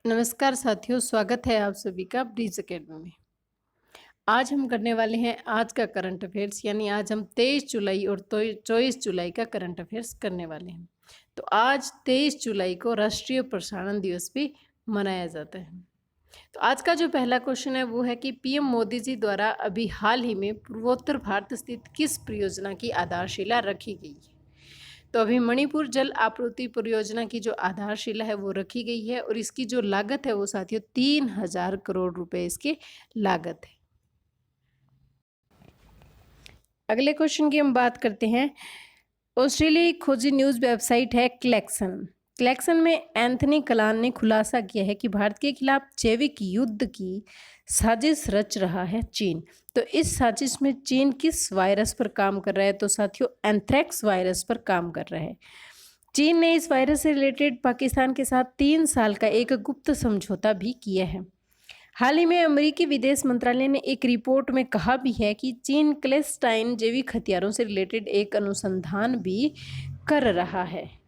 नमस्कार साथियों, स्वागत है आप सभी का ब्रीज अकेडमी में। आज हम करने वाले हैं आज का करंट अफेयर्स, यानी आज हम 23 जुलाई और 24 जुलाई का करंट अफेयर्स करने वाले हैं। तो आज 23 जुलाई को राष्ट्रीय प्रसारण दिवस भी मनाया जाता है। तो आज का जो पहला क्वेश्चन है वो है कि पीएम मोदी जी द्वारा अभी हाल ही में पूर्वोत्तर भारत स्थित किस परियोजना की आधारशिला रखी गई है। तो अभी मणिपुर जल आपूर्ति परियोजना की जो आधारशिला है वो रखी गई है और इसकी जो लागत है वो साथियों 3000 करोड़ रुपए इसकी लागत है। अगले क्वेश्चन की हम बात करते हैं। ऑस्ट्रेलियाई खोजी न्यूज़ वेबसाइट है क्लैक्सन में एंथनी कलान ने खुलासा किया है कि भारत के खिलाफ जैविक युद्ध की साजिश रच रहा है चीन। तो इस साजिश में चीन किस वायरस पर काम कर रहा है? तो साथियों एंथ्रेक्स वायरस पर काम कर रहा है। चीन ने इस वायरस से रिलेटेड पाकिस्तान के साथ 3 साल का एक गुप्त समझौता भी किया है। हाल ही में अमेरिकी विदेश मंत्रालय ने एक रिपोर्ट में कहा भी है कि चीन क्लेस्टाइन जैविक हथियारों से रिलेटेड एक अनुसंधान भी कर रहा है।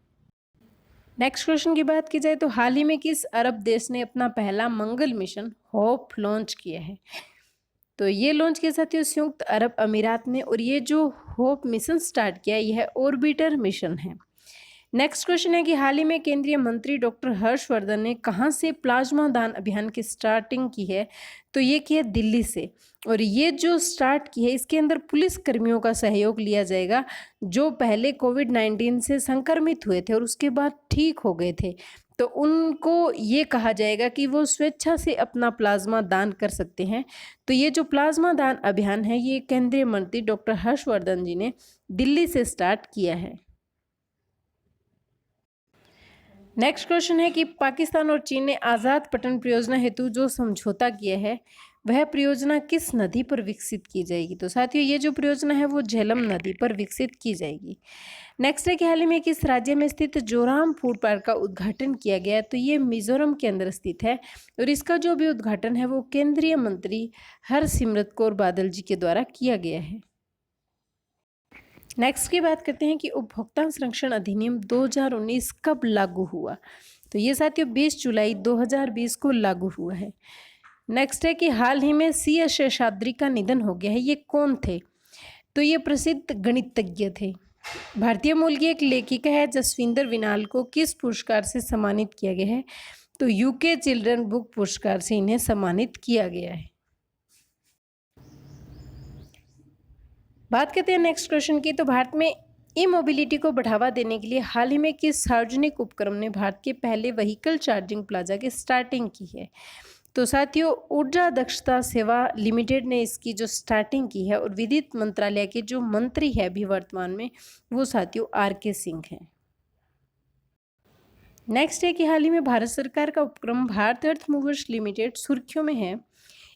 नेक्स्ट क्वेश्चन की बात की जाए तो हाल ही में किस अरब देश ने अपना पहला मंगल मिशन होप लॉन्च किया है? तो ये लॉन्च किया साथियों संयुक्त अरब अमीरात ने, और ये जो होप मिशन स्टार्ट किया यह ऑर्बिटर मिशन है। नेक्स्ट क्वेश्चन है कि हाल ही में केंद्रीय मंत्री डॉक्टर हर्षवर्धन ने कहाँ से प्लाज्मा दान अभियान की स्टार्टिंग की है? तो ये की है दिल्ली से, और ये जो स्टार्ट की है इसके अंदर पुलिस कर्मियों का सहयोग लिया जाएगा जो पहले कोविड-19 से संक्रमित हुए थे और उसके बाद ठीक हो गए थे। तो उनको ये कहा जाएगा कि वो स्वेच्छा से अपना प्लाज्मा दान कर सकते हैं। तो ये जो प्लाज्मा दान अभियान है ये केंद्रीय मंत्री डॉक्टर हर्षवर्धन जी ने दिल्ली से स्टार्ट किया है। नेक्स्ट क्वेश्चन है कि पाकिस्तान और चीन ने आज़ाद पटन परियोजना हेतु जो समझौता किया है वह परियोजना किस नदी पर विकसित की जाएगी? तो साथियों ये जो परियोजना है वो झेलम नदी पर विकसित की जाएगी। नेक्स्ट है कि हाल ही में किस राज्य में स्थित जोराम फूड पार्क का उद्घाटन किया गया है? तो ये मिजोरम के अंदर स्थित है और इसका जो भी उद्घाटन है वो केंद्रीय मंत्री हरसिमरत कौर बादल जी के द्वारा किया गया है। नेक्स्ट की बात करते हैं कि उपभोक्ता संरक्षण अधिनियम 2019 कब लागू हुआ? तो ये साथियों 20 जुलाई 2020 को लागू हुआ है। नेक्स्ट है कि हाल ही में सी एस शेषाद्री का निधन हो गया है, ये कौन थे? तो ये प्रसिद्ध गणितज्ञ थे। भारतीय मूल की एक लेखिका है जसविंदर विनाल को किस पुरस्कार से सम्मानित किया गया है? तो यूके चिल्ड्रन बुक पुरस्कार से इन्हें सम्मानित किया गया है। बात करते हैं नेक्स्ट क्वेश्चन की। तो भारत में ई मोबिलिटी को बढ़ावा देने के लिए हाल ही में किस सार्वजनिक उपक्रम ने भारत के पहले व्हीकल चार्जिंग प्लाजा की स्टार्टिंग की है? तो साथियों ऊर्जा दक्षता सेवा लिमिटेड ने इसकी जो स्टार्टिंग की है, और विद्युत मंत्रालय के जो मंत्री है अभी वर्तमान में वो साथियों आर.के. सिंह हैं। नेक्स्ट है कि हाल ही में भारत सरकार का उपक्रम भारत अर्थ मूवर्स लिमिटेड सुर्खियों में है,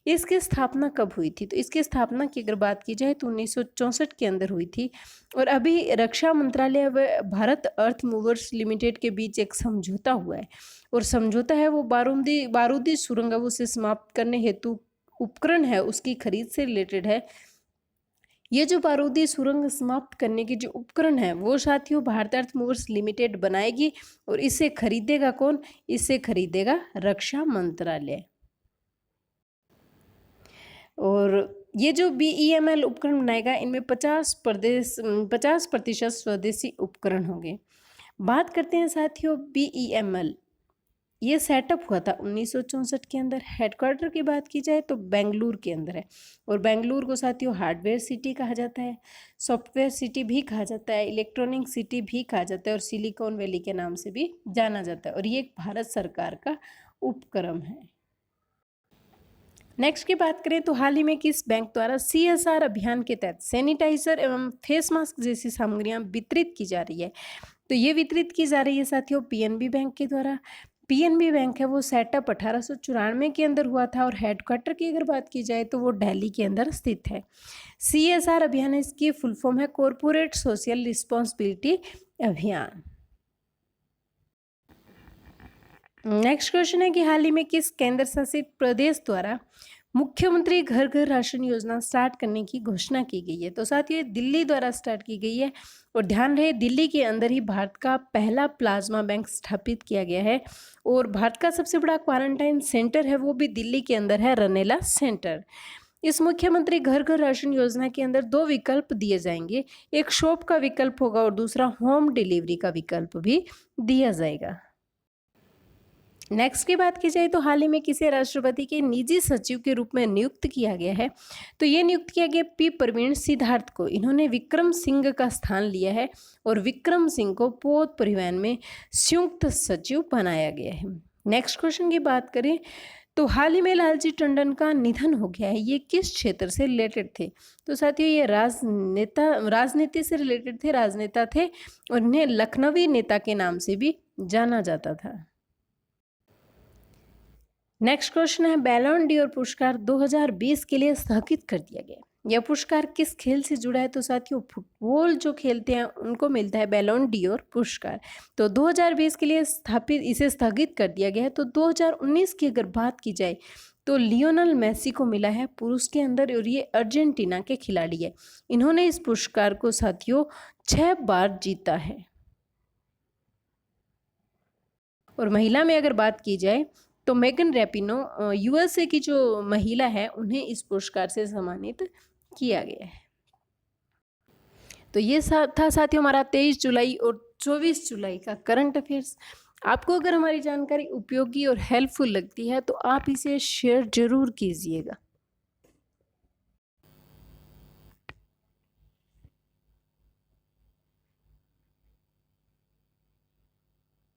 इसकी स्थापना कब हुई थी? तो इसकी स्थापना की अगर बात की जाए तो 1964 के अंदर हुई थी, और अभी रक्षा मंत्रालय व भारत अर्थ मूवर्स लिमिटेड के बीच एक समझौता हुआ है, और समझौता है वो बारूदी सुरंग है उसे समाप्त करने हेतु उपकरण है उसकी खरीद से रिलेटेड है। ये जो बारूदी सुरंग समाप्त करने के जो उपकरण है वो साथियों भारत अर्थ मूवर्स लिमिटेड बनाएगी, और इसे खरीदेगा कौन? इसे खरीदेगा रक्षा मंत्रालय। और ये जो BEML उपकरण बनाएगा इनमें 50% स्वदेशी उपकरण होंगे। बात करते हैं साथियों BEML, ये सेटअप हुआ था 1964 के अंदर। हेडक्वार्टर की बात की जाए तो बेंगलुरु के अंदर है, और बेंगलुरु को साथियों हार्डवेयर सिटी कहा जाता है, सॉफ्टवेयर सिटी भी कहा जाता है, इलेक्ट्रॉनिक सिटी भी कहा जाता है, और सिलिकॉन वैली के नाम से भी जाना जाता है, और ये एक भारत सरकार का उपक्रम है। नेक्स्ट की बात करें तो हाल ही में किस बैंक द्वारा CSR अभियान के तहत सैनिटाइजर एवं फेस मास्क जैसी सामग्रियां वितरित की जा रही है? तो ये वितरित की जा रही है साथियों PNB बैंक के द्वारा। PNB बैंक है वो सेटअप 1894 के अंदर हुआ था, और हेडक्वार्टर की अगर बात की जाए तो वो दिल्ली के अंदर स्थित है। CSR अभियान है, इसकी फुल फॉर्म है कॉरपोरेट सोशल रिस्पॉन्सिबिलिटी अभियान। नेक्स्ट क्वेश्चन है कि हाल ही में किस केंद्र शासित प्रदेश द्वारा मुख्यमंत्री घर घर राशन योजना स्टार्ट करने की घोषणा की गई है। तो साथियों, ये दिल्ली द्वारा स्टार्ट की गई है और ध्यान रहे दिल्ली के अंदर ही भारत का पहला प्लाज्मा बैंक स्थापित किया गया है और भारत का सबसे बड़ा क्वारंटाइन सेंटर है वो भी दिल्ली के अंदर है, रनेला सेंटर। इस मुख्यमंत्री घर घर राशन योजना के अंदर 2 विकल्प दिए जाएंगे, एक शॉप का विकल्प होगा और दूसरा होम डिलीवरी का विकल्प भी दिया जाएगा। नेक्स्ट की बात की जाए तो हाल ही में किसे राष्ट्रपति के निजी सचिव के रूप में नियुक्त किया गया है, तो ये नियुक्त किया गया पी प्रवीण सिद्धार्थ को। इन्होंने विक्रम सिंह का स्थान लिया है और विक्रम सिंह को पोत परिवहन में संयुक्त सचिव बनाया गया है। नेक्स्ट क्वेश्चन की बात करें तो हाल ही में लालजी टंडन का निधन हो गया है, ये किस क्षेत्र से रिलेटेड थे, तो साथियों ये राजनीति से रिलेटेड थे, राजनेता थे और इन्हें लखनवी नेता के नाम से भी जाना जाता था। नेक्स्ट क्वेश्चन है बैलोन डी'ओर पुरस्कार 2020 के लिए स्थगित कर दिया गया। यह पुरस्कार किस खेल से जुड़ा है, तो साथियों फुटबॉल जो खेलते हैं उनको मिलता है बैलोन डी'ओर पुरस्कार। तो 2020 के लिए इसे स्थगित कर दिया गया है। तो 2019 की अगर बात की जाए तो लियोनल मेसी को मिला है पुरुष के अंदर और ये अर्जेंटीना के खिलाड़ी है। इन्होंने इस पुरस्कार को साथियों 6 बार जीता है। और महिला में अगर बात की जाए तो मेगन रैपिनो यूएसए की जो महिला है उन्हें इस पुरस्कार से सम्मानित किया गया है। तो ये था साथियों हमारा 23 जुलाई और 24 जुलाई का करंट अफेयर्स। आपको अगर हमारी जानकारी उपयोगी और हेल्पफुल लगती है तो आप इसे शेयर जरूर कीजिएगा।